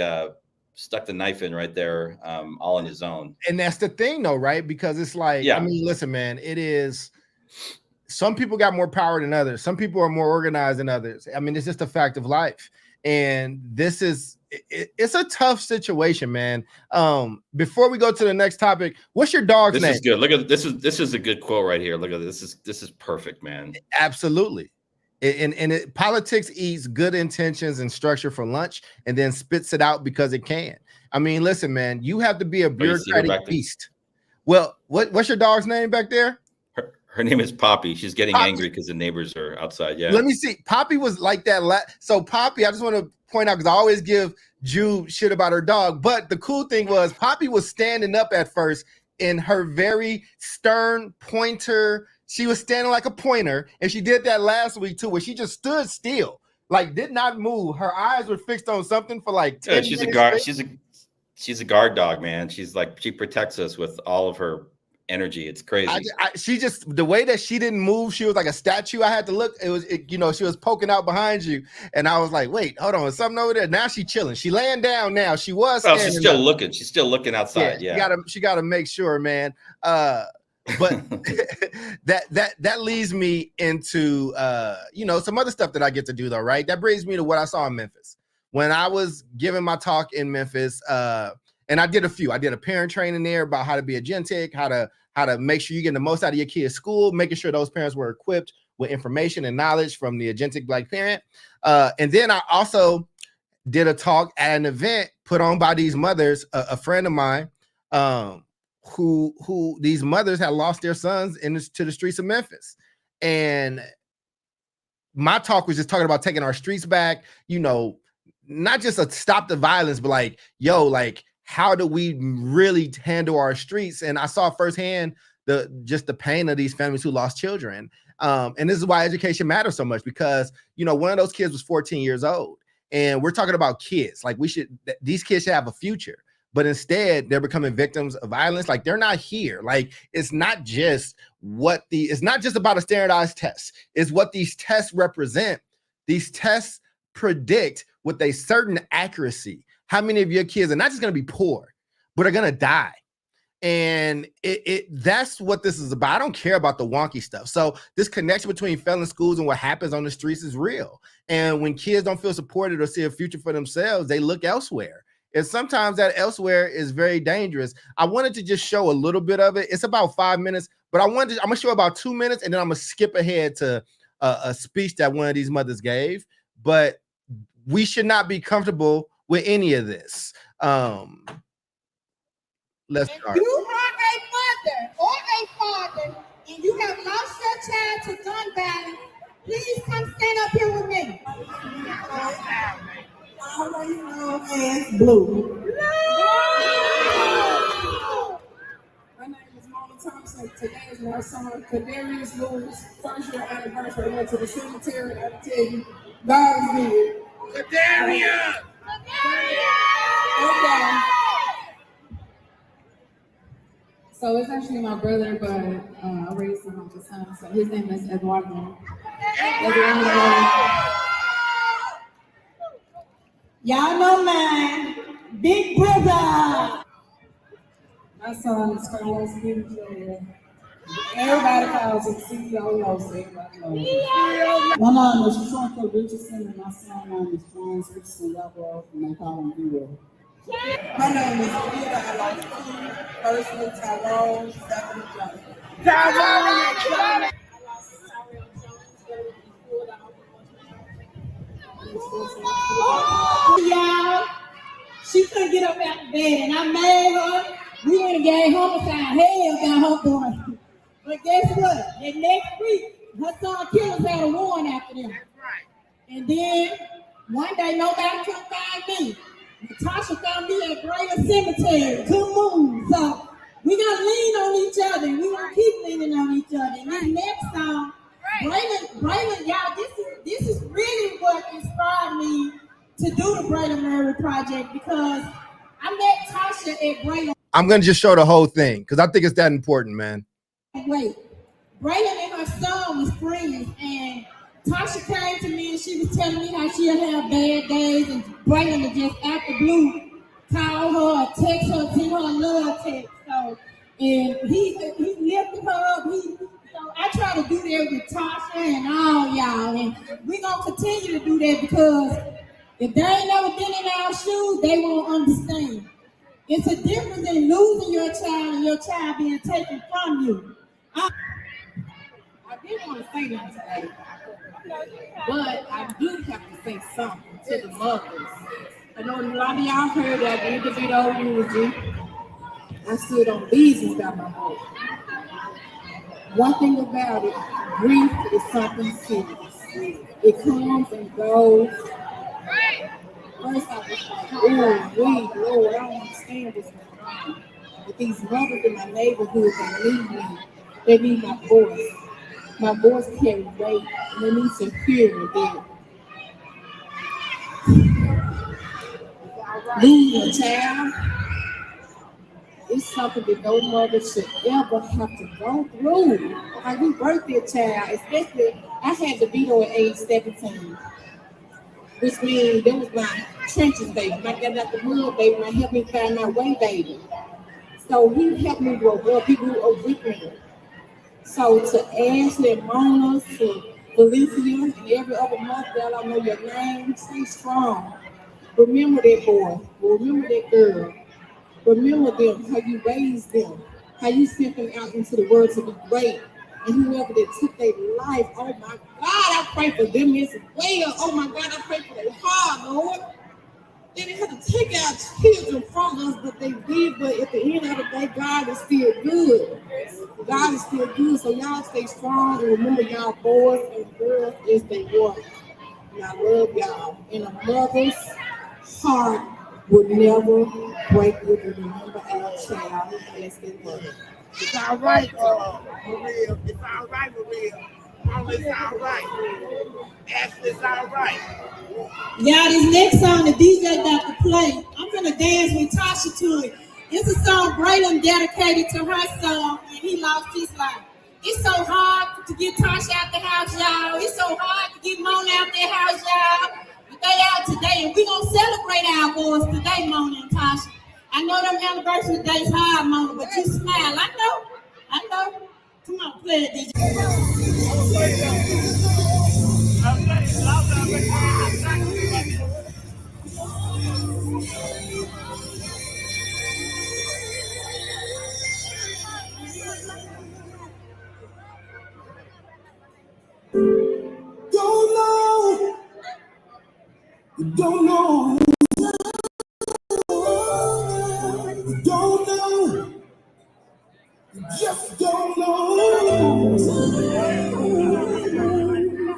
stuck the knife in right there, all on his own. And that's the thing, though, right? Because it's like, I mean, listen, man, it is. Some people got more power than others. Some people are more organized than others. I mean, it's just a fact of life. And it's a tough situation, man. Before we go to the next topic, what's your dog's name? This is good. Look at this. This is a good quote right here. Look at this. This is perfect, man. Absolutely. And politics eats good intentions and structure for lunch and then spits it out because it can. I mean, listen, man, you have to be a bureaucratic beast. Well, what's your dog's name back there? Her name is Poppy. She's getting angry because the neighbors are outside. Yeah. Let me see. Poppy was like that. So Poppy, I just want to point out, because I always give Jude shit about her dog. But the cool thing was Poppy was standing up at first in her very stern pointer. She was standing like a pointer. And she did that last week too, where she just stood still, like did not move. Her eyes were fixed on something for like 10 she's minutes. She's a guard dog, man. She's like, she protects us with all of her energy. It's crazy. She just, the way that she didn't move, she was like a statue. I had to look. It was, she was poking out behind you, and I was like, wait, hold on, is something over there? Now she's chilling. She laying down now. She was. Well, she's still looking. She's still looking outside. Yeah. She gotta make sure, man. But that leads me into some other stuff that I get to do though, right? That brings me to what I saw in Memphis when I was giving my talk in Memphis. And I did a few. I did a parent training there about how to be a gen tech, how to make sure you're getting the most out of your kid's school, making sure those parents were equipped with information and knowledge from the agentic Black parent. And then I also did a talk at an event put on by these mothers, a friend of mine, who these mothers had lost their sons to the streets of Memphis. And my talk was just talking about taking our streets back, not just a stop the violence, but like, how do we really handle our streets? And I saw firsthand the pain of these families who lost children. And this is why education matters so much, because, one of those kids was 14 years old, and we're talking about kids. Like these kids should have a future, but instead they're becoming victims of violence. Like they're not here. Like it's not just about a standardized test. It's what these tests represent. These tests predict with a certain accuracy how many of your kids are not just going to be poor, but are going to die. And that's what this is about. I don't care about the wonky stuff. So this connection between failing schools and what happens on the streets is real. And when kids don't feel supported or see a future for themselves, they look elsewhere. And sometimes that elsewhere is very dangerous. I wanted to just show a little bit of it. It's about 5 minutes, but I'm going to show about 2 minutes, and then I'm going to skip ahead to a speech that one of these mothers gave. But we should not be comfortable with any of this. Let's start. If you are a mother or a father and you have lost your child to gun violence, please come stand up here with me. Always known as Blue. My name is Mona Thompson. Today is my son Kadarius Lewis' first year anniversary. Went to the cemetery. I tell you, God is good. Kadarius! Okay. So it's actually my brother, but I raised him on the son. So his name is Eduardo. Y'all know mine, Big Brother. My son is Carlos Jr. Everybody calls him CEO, so everybody knows. My name is Trunka Richardson, and my son name is John Richardson Rockwell, and they call him Zero. My name is Rita. I like you. Firstly, Tyrone, second, Johnson. Tyrone! Y'all, she couldn't get up out of bed, and I made her. We went and gave homicide. Hell down her boy. But guess what? The next week, her son killers had a warrant after them. And then one day, nobody could find me. Natasha found me at Greater Cemetery. Couldn't move. So we gotta lean on each other. And we gonna keep leaning on each other. And this next song, Braylon, y'all, this is really what inspired me to do the Braylon Murray Project, because I met Tasha at Braylon. I'm gonna just show the whole thing because I think it's that important, man. Wait, Braylon and her son was friends, and Tasha came to me and she was telling me how she'll have bad days, and Braylon would just out the blue call her, text her, send her a love text. So, and he lifted her up. So I try to do that with Tasha and all y'all, and we're gonna continue to do that, because if they ain't never been in our shoes, they won't understand. It's a difference in losing your child and your child being taken from you. I didn't want to say that today, but I do have to say something to the mothers. I know a lot of y'all heard that individual eulogy. I stood on business about my boy. One thing about it, grief is something serious. It comes and goes. First, I was like, oh, Lord, I don't understand what's going on. But these mothers in my neighborhood that need me, they need my voice. My voice carries weight, and they need to hear that losing a child it's something that no mother should ever have to go through. Like we birthed their child, especially I had the veto at age 17, which means that was my trenches baby. I got out the mud baby, and helped me find my way baby. So he helped me grow up. He grew up with me. So to Ashley and Mona, to Felicia, and every other mother that I know your name, stay strong. Remember that boy. Remember that girl. Remember them, how you raised them, how you sent them out into the world to be great. And whoever that took their life, oh my God, I pray for them as well. Oh my God, I pray for their heart, Lord. They didn't have to take our children from us, but they did. But at the end of the day, God is still good. God is still good. So y'all stay strong and remember y'all boys and girls as they walk. And I love y'all. And a mother's heart would never break with you. Remember our child as they were. It's all right, Maria. It's all right, Maria. Mama, it's all right. Ashley, it's all right. Y'all, this next song the DJ got to play, I'm gonna dance with Tasha to it. It's a song Braylon dedicated to her son, and he lost his life. It's so hard to get Tasha out the house, y'all. It's so hard to get Mona out the house, y'all. But they out today, and we gonna celebrate our boys today, Mona and Tasha. I know them anniversary days hard, Mona, but you smile. I know. Come on, play it, DJ. Don't know. You don't know. You just don't know.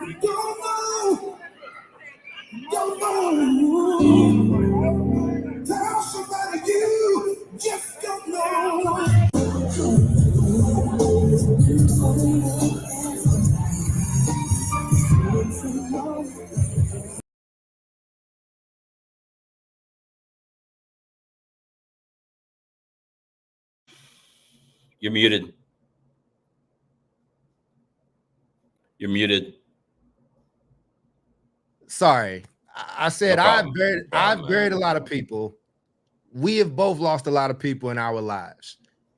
You don't know. You don't know. Tell somebody you just don't know. You're muted. You're muted. Sorry. I said No I've buried a lot of people. We have both lost a lot of people in our lives.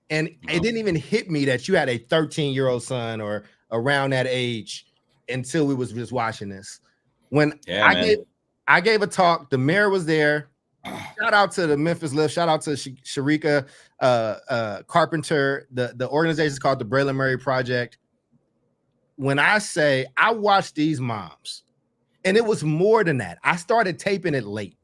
And it didn't even hit me that you had a 13-year-old son or around that age until we was just watching this. When I gave a talk, the mayor was there. Shout out to the Memphis Lift. Shout out to Sharika Carpenter. The organization is called the Braylon Murray Project. When I say I watched these moms, and it was more than that. I started taping it late.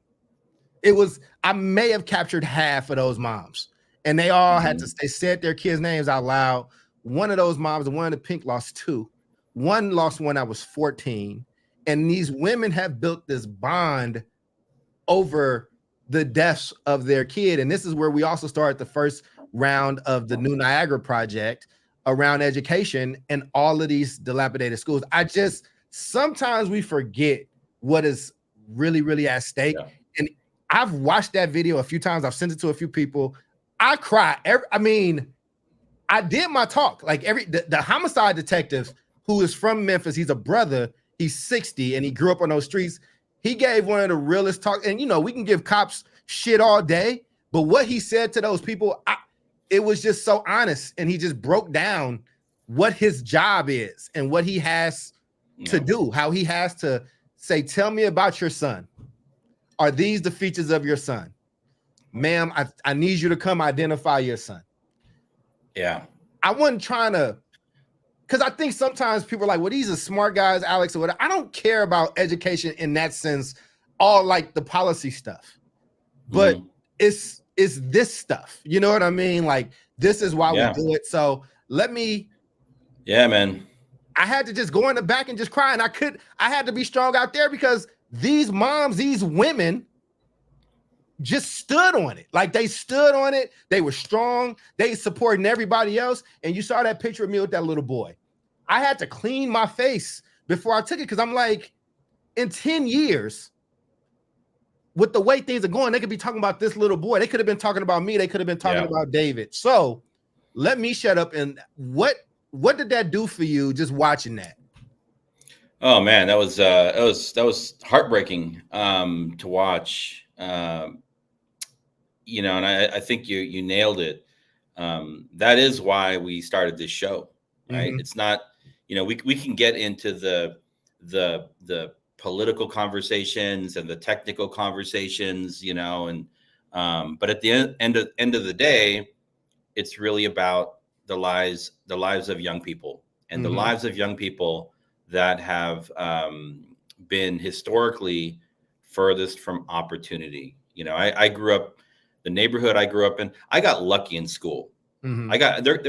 I may have captured half of those moms, and they all they said their kids' names out loud. One of those moms, the one in the pink, lost two. One lost when I was 14. And these women have built this bond over the deaths of their kid. And this is where we also started the first round of the New Niagara Project around education and all of these dilapidated schools. Sometimes we forget what is really, really at stake. Yeah. And I've watched that video a few times. I've sent it to a few people. I cry. I did my talk. Like the homicide detective who is from Memphis, he's a brother, he's 60, and he grew up on those streets. He gave one of the realest talks. And, we can give cops shit all day, but what he said to those people, it was just so honest. And he just broke down what his job is and what he has to do, how he has to say, tell me about your son. Are these the features of your son? Ma'am, I need you to come identify your son. Yeah. I wasn't trying to, because I think sometimes people are like, well, these are smart guys, Alex, or whatever. I don't care about education in that sense, all like the policy stuff. But it's this stuff. You know what I mean? Like, this is why we do it. So yeah, man. I had to just go in the back and just cry. And I had to be strong out there because these moms, these women just stood on it. Like, they stood on it. They were strong. They supporting everybody else. And you saw that picture of me with that little boy. I had to clean my face before I took it because I'm like, in 10 years, with the way things are going, they could be talking about this little boy. They could have been talking about me. They could have been talking about David. So let me shut up. And what did that do for you just watching that? Oh man, that was heartbreaking to watch. You know, and I think you nailed it. That is why we started this show, right? It's not, you know, we can get into the political conversations and the technical conversations, you know, and but at the end of the day, it's really about the lives of young people, and the lives of young people that have been historically furthest from opportunity. You know, I grew up, the neighborhood I grew up in, I got lucky in school. I got there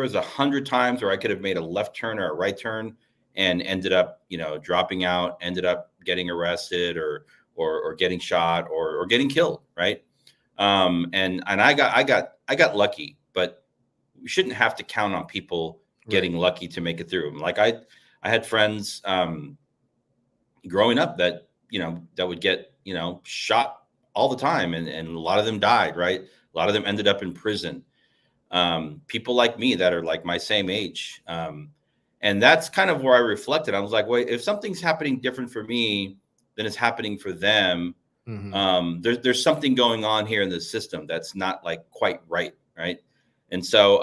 was 100 times where I could have made a left turn or a right turn and ended up, you know, dropping out, ended up getting arrested or getting shot or getting killed, right? And I got lucky, but we shouldn't have to count on people getting lucky to make it through. Like I had friends growing up that, you know, that would get, you know, shot all the time, and a lot of them died, right? A lot of them ended up in prison. People like me that are like my same age. And that's kind of where I reflected. I was like, wait, if something's happening different for me than it's happening for them, there's something going on here in the system that's not like quite right. And so,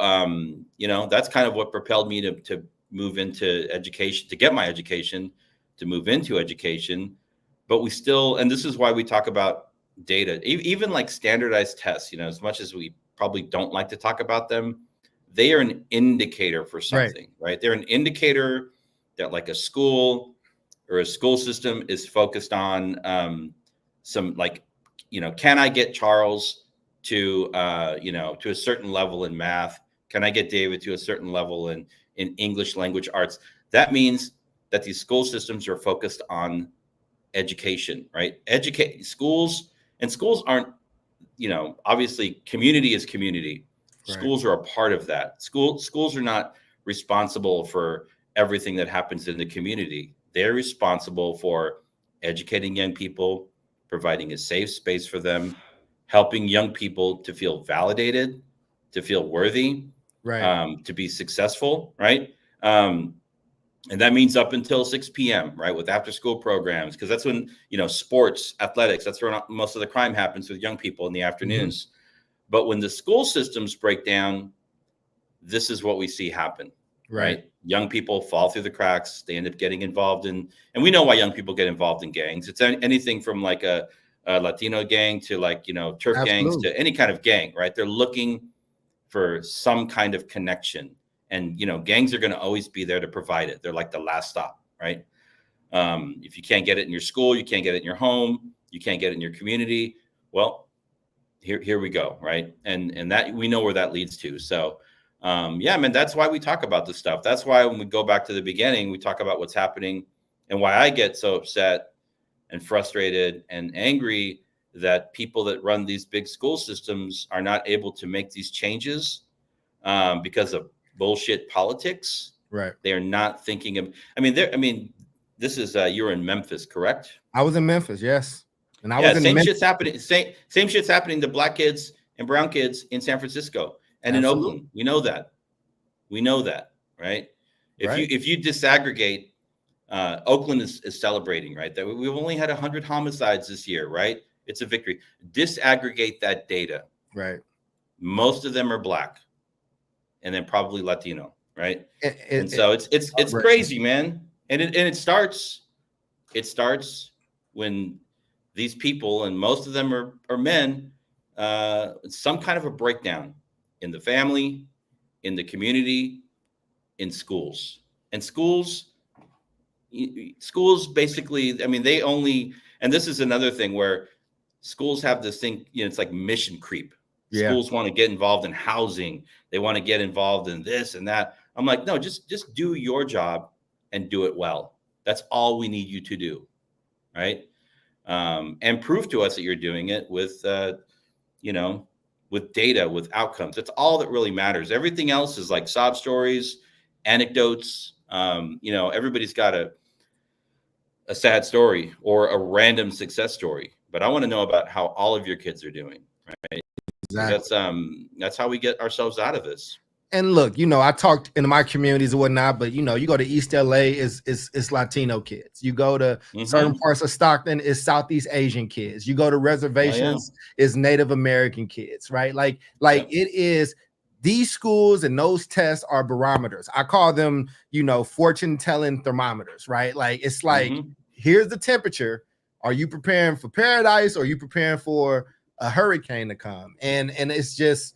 you know, that's kind of what propelled me to move into education, to get my education, to move into education. But we still, and this is why we talk about data, even like standardized tests, you know, as much as we probably don't like to talk about them, they are an indicator for something, right? They're an indicator that like a school or a school system is focused on some, like, you know, can I get Charles to, you know, to a certain level in math? Can I get David to a certain level in English language arts? That means that these school systems are focused on education, right? Schools aren't, you know, obviously community is community. Schools are a part of that. Schools are not responsible for everything that happens in the community. They're responsible for educating young people, providing a safe space for them, helping young people to feel validated, to feel worthy, to be successful, right? And that means up until 6 p.m., right, with after school programs, because that's when, you know, sports, athletics, that's where most of the crime happens with young people in the afternoons. But when the school systems break down, this is what we see happen, right? Young people fall through the cracks. They end up getting involved in, and we know why young people get involved in gangs. It's anything from like a Latino gang to, like, you know, turf gangs to any kind of gang, right? They're looking for some kind of connection. And, you know, gangs are going to always be there to provide it. They're like the last stop, right? If you can't get it in your school, you can't get it in your home, you can't get it in your community, well, here we go, right? And that, we know where that leads to. So, yeah, man, that's why we talk about this stuff. That's why when we go back to the beginning, we talk about what's happening and why I get so upset and frustrated and angry that people that run these big school systems are not able to make these changes because of bullshit politics. They are not thinking of, this is, you're in Memphis, correct? I was in Memphis, yes. And I was in same shit's happening. Same shit's happening to black kids and brown kids in San Francisco and in Oakland. We know that, right? If you disaggregate, Oakland is celebrating, right? That we've only had 100 homicides this year, right? It's a victory. Disaggregate that data. Most of them are black, and then probably Latino, right? And so it's crazy, man. And it starts when these people, and most of them are men, some kind of a breakdown in the family, in the community, in schools. And schools basically, they only, and this is another thing where schools have this thing, it's like mission creep. Schools want to get involved in housing. They want to get involved in this and that. I'm like, no, just do your job and do it well. That's all we need you to do, right? And prove to us that you're doing it with, with data, with outcomes. That's all that really matters. Everything else is like sob stories, anecdotes. Everybody's got a sad story or a random success story, but I want to know about how all of your kids are doing, right? Exactly. That's how we get ourselves out of this. And look, I talked in my communities and whatnot, but you go to East LA, it's Latino kids. You go to certain parts of Stockton, it's Southeast Asian kids. You go to reservations, it's Native American kids, right? Like it is. These schools and those tests are barometers. I call them, fortune telling thermometers, right? Like it's like, here's the temperature. Are you preparing for paradise or are you preparing for a hurricane to come? And it's just,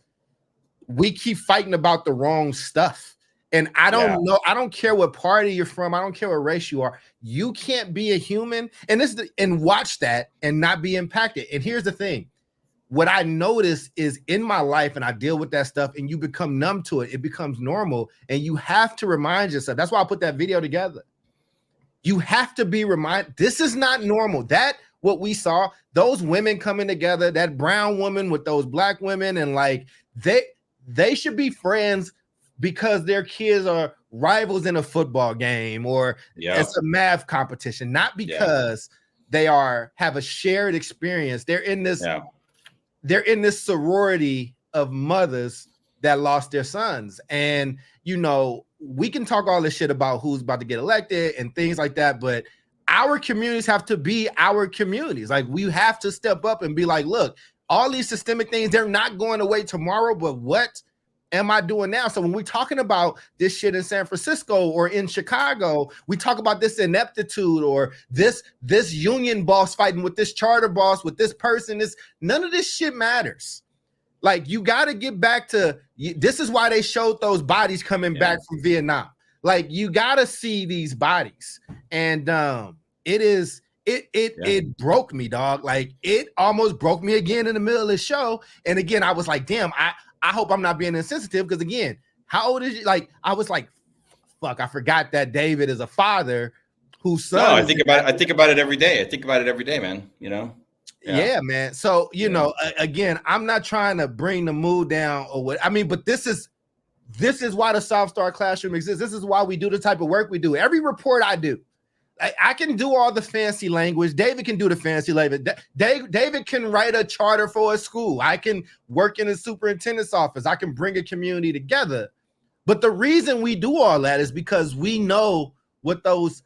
we keep fighting about the wrong stuff. And I don't know. I don't care what party you're from. I don't care what race you are. You can't be a human and watch that and not be impacted. And here's the thing. What I notice is in my life, and I deal with that stuff, and you become numb to it. It becomes normal, and you have to remind yourself. That's why I put that video together. You have to be reminded, this is not normal. That what we saw, those women coming together, that brown woman with those black women, and like they should be friends because their kids are rivals in a football game or it's a math competition, not because they have a shared experience. They're in this. They're in this sorority of mothers that lost their sons. And, we can talk all this shit about who's about to get elected and things like that, but our communities have to be our communities. Like, we have to step up and be like, look, all these systemic things, they're not going away tomorrow, but what am I doing now? So when we're talking about this shit in San Francisco or in Chicago, we talk about this ineptitude or this union boss fighting with this charter boss, with this person. None of this shit matters. Like, you got to get back to, this is why they showed those bodies coming back from Vietnam. Like, you got to see these bodies. And it broke me, dog. Like, it almost broke me again in the middle of the show. And again, I was like, damn, I hope I'm not being insensitive because, again, how old is you? Like, I was like, fuck, I forgot that David is a father whose son. No, I think about it every day. I think about it every day, man. Yeah, man. So, again, I'm not trying to bring the mood down or what. I mean, but this is why the South Star Classroom exists. This is why we do the type of work we do. Every report I do, I can do all the fancy language. David can do the fancy language. David can write a charter for a school. I can work in a superintendent's office. I can bring a community together. But the reason we do all that is because we know what those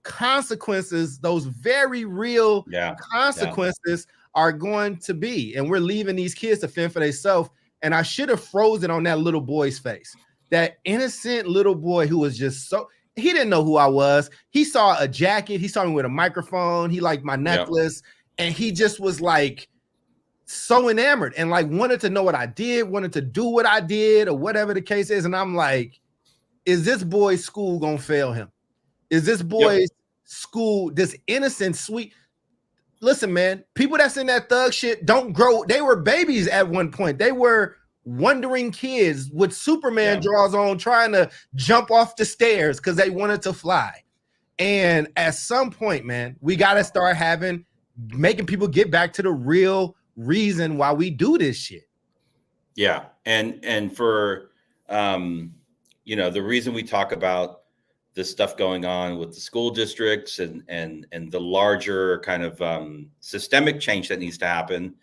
consequences, those very real consequences are going to be. And we're leaving these kids to fend for themselves. And I should have frozen on that little boy's face. That innocent little boy who was just so... He didn't know who I was. He saw a jacket. He saw me with a microphone. He liked my necklace. And he just was like so enamored and like wanted to know what I did, wanted to do what I did or whatever the case is. And I'm like, is this boy's school going to fail him? Is this boy's school, this innocent, sweet... Listen, man, people that's in that thug shit don't grow. They were babies at one point. They were wondering kids with Superman drawers on trying to jump off the stairs because they wanted to fly. And at some point, man, we got to start making people get back to the real reason why we do this shit. Yeah. And for, the reason we talk about this stuff going on with the school districts and the larger kind of systemic change that needs to happen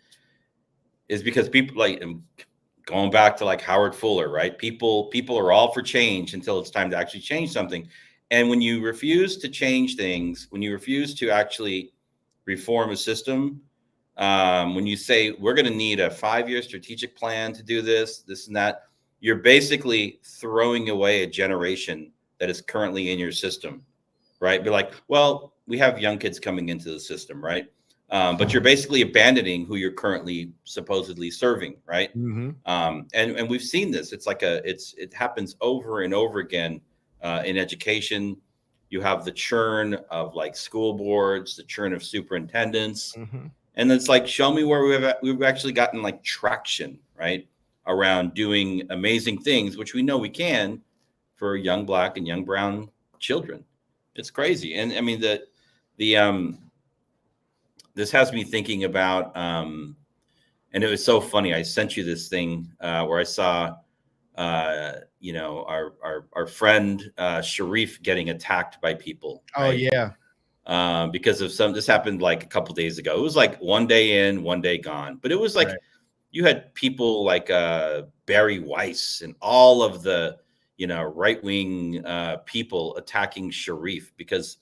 is because people like, going back to like Howard Fuller, right? People are all for change until it's time to actually change something. And when you refuse to change things, when you refuse to actually reform a system, when you say we're going to need a 5-year strategic plan to do this and that, you're basically throwing away a generation that is currently in your system, right? Be like, well, we have young kids coming into the system, right? But you're basically abandoning who you're currently supposedly serving, right? And we've seen this. It's like it happens over and over again in education. You have the churn of like school boards, the churn of superintendents, and it's like, show me where we've actually gotten like traction, right, around doing amazing things, which we know we can for young Black and young brown children. It's crazy, and I mean this has me thinking about, and it was so funny. I sent you this thing where I saw, our friend Sharif getting attacked by people. Right? Oh yeah. because of this happened like a couple days ago. It was like one day in, one day gone. But it was like you had people like Barry Weiss and all of the right-wing people attacking Sharif because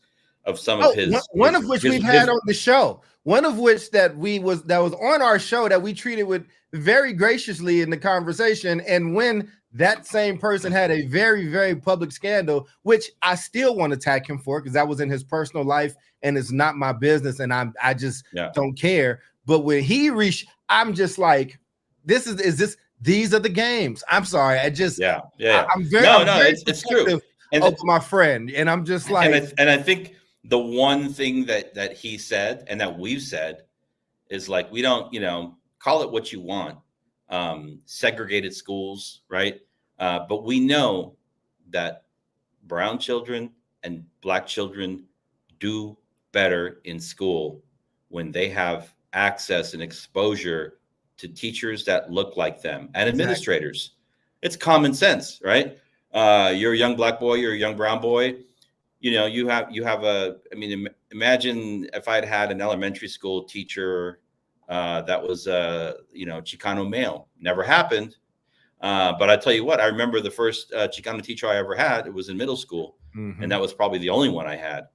of some of his one of which we've had on the show. One of which that was on our show that we treated with very graciously in the conversation. And when that same person had a very, very public scandal, which I still want to attack him for because that was in his personal life and it's not my business, and I just don't care. But when he reached, I'm just like, these are the games. I'm sorry. I'm very it's true. And my friend, and I'm just like, and I think the one thing that he said and that we've said is like, we don't, call it what you want, segregated schools, right? But we know that brown children and black children do better in school when they have access and exposure to teachers that look like them and administrators. It's common sense, right? You're a young black boy, you're a young brown boy. You have imagine if I'd had an elementary school teacher that was Chicano male. Never happened. But I tell you what, I remember the first Chicano teacher I ever had. It was in middle school, and that was probably the only one I had.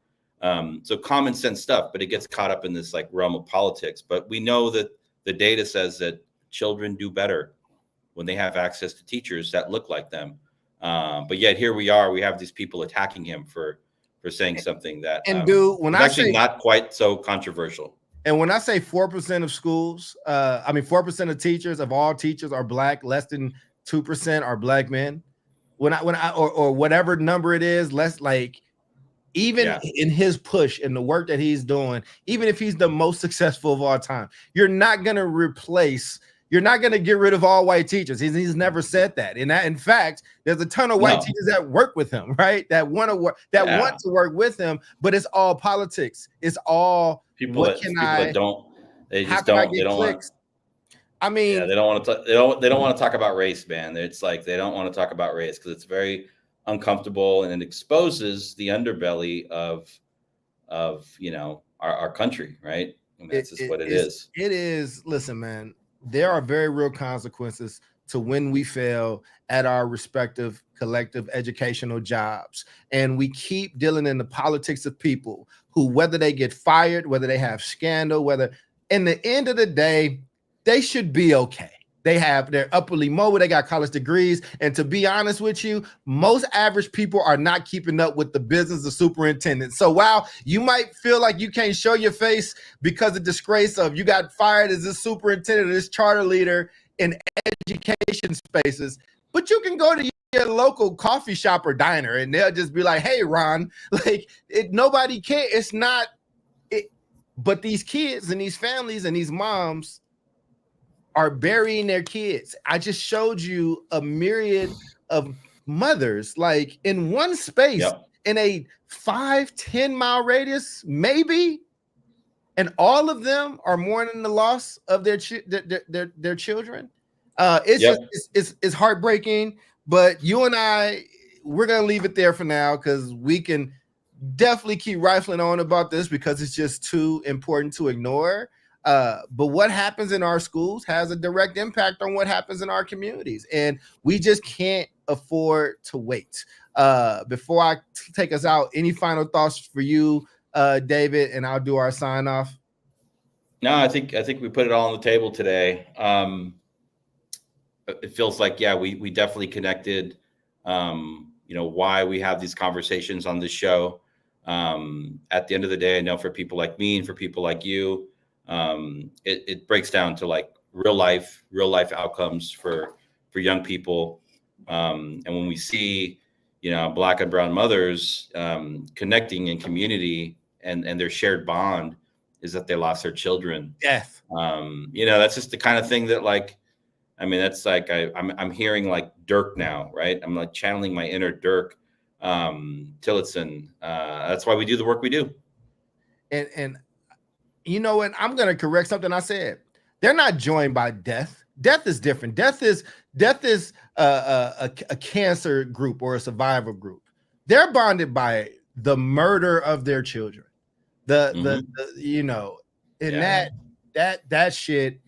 So common sense stuff, but it gets caught up in this like realm of politics. But we know that the data says that children do better when they have access to teachers that look like them. But yet here we are. We have these people attacking him for saying something that not quite so controversial. And when I say 4% of schools, 4% of teachers of all teachers are black, less than 2% are black men. Or whatever number it is, less like even in his push and the work that he's doing, even if he's the most successful of all time, you're not going to get rid of all white teachers. He's never said that. And in fact, there's a ton of white teachers that work with him, right? That want to work with him, but it's all politics. It's all they don't want to talk about race, man. It's like they don't want to talk about race because it's very uncomfortable and it exposes the underbelly of our country, right? I mean, that's just what it is. It is. Listen, man, there are very real consequences to when we fail at our respective collective educational jobs. And we keep dealing in the politics of people who, whether they get fired, whether they have scandal, whether in the end of the day, they should be okay. They're upwardly mobile, they got college degrees. And to be honest with you, most average people are not keeping up with the business of superintendent. So while you might feel like you can't show your face because of disgrace of you got fired as this superintendent or this charter leader in education spaces, but you can go to your local coffee shop or diner and they'll just be like, hey, Ron, nobody cares. It's not it. But these kids and these families and these moms are burying their kids. I just showed you a myriad of mothers, like in one space, in a 5-10 mile radius, maybe, and all of them are mourning the loss of their children. It's heartbreaking. But you and I, we're gonna leave it there for now because we can definitely keep rifling on about this because it's just too important to ignore. But what happens in our schools has a direct impact on what happens in our communities. And we just can't afford to wait. Before I take us out, any final thoughts for you, David, and I'll do our sign off? No, I think we put it all on the table today. It feels like, we definitely connected, why we have these conversations on this show. At the end of the day, I know for people like me and for people like you, it breaks down to like real life outcomes for young people. And when we see, Black and brown mothers connecting in community and their shared bond is that they lost their children. Yes. That's just the kind of thing that that's like, I'm hearing like Dirk now, right? I'm like channeling my inner Dirk Tillotson. That's why we do the work we do. And you know what? I'm going to correct something I said. They're not joined by death. Death is different. Death is a cancer group or a survivor group. They're bonded by the murder of their children. the you know, and that shit,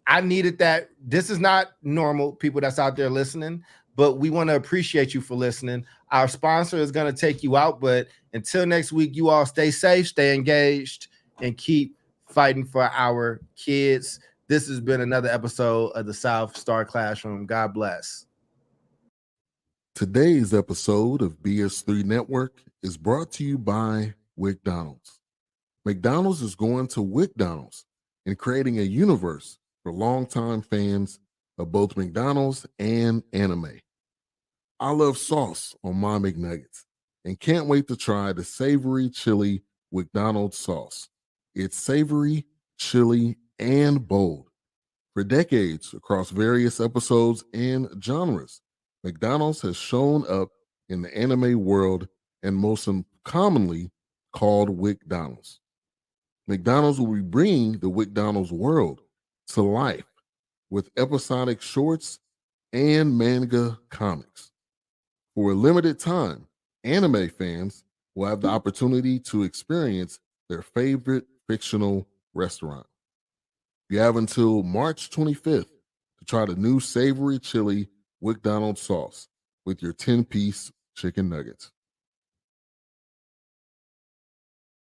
I needed that. This is not normal, people that's out there listening, but we want to appreciate you for listening. Our sponsor is going to take you out, but until next week, you all stay safe, stay engaged, and keep fighting for our kids. This has been another episode of the South Star Classroom. God bless. Today's episode of BS3 Network is brought to you by McDonald's. McDonald's is going to McDonald's and creating a universe for longtime fans of both McDonald's and anime. I love sauce on my McNuggets and can't wait to try the savory chili McDonald's sauce. It's savory, chili, and bold. For decades, across various episodes and genres, McDonald's has shown up in the anime world and most commonly called McDonald's. McDonald's will be bringing the McDonald's world to life with episodic shorts and manga comics. For a limited time, anime fans will have the opportunity to experience their favorite fictional restaurant. You have until March 25th to try the new savory chili McDonald's sauce with your 10-piece chicken nuggets.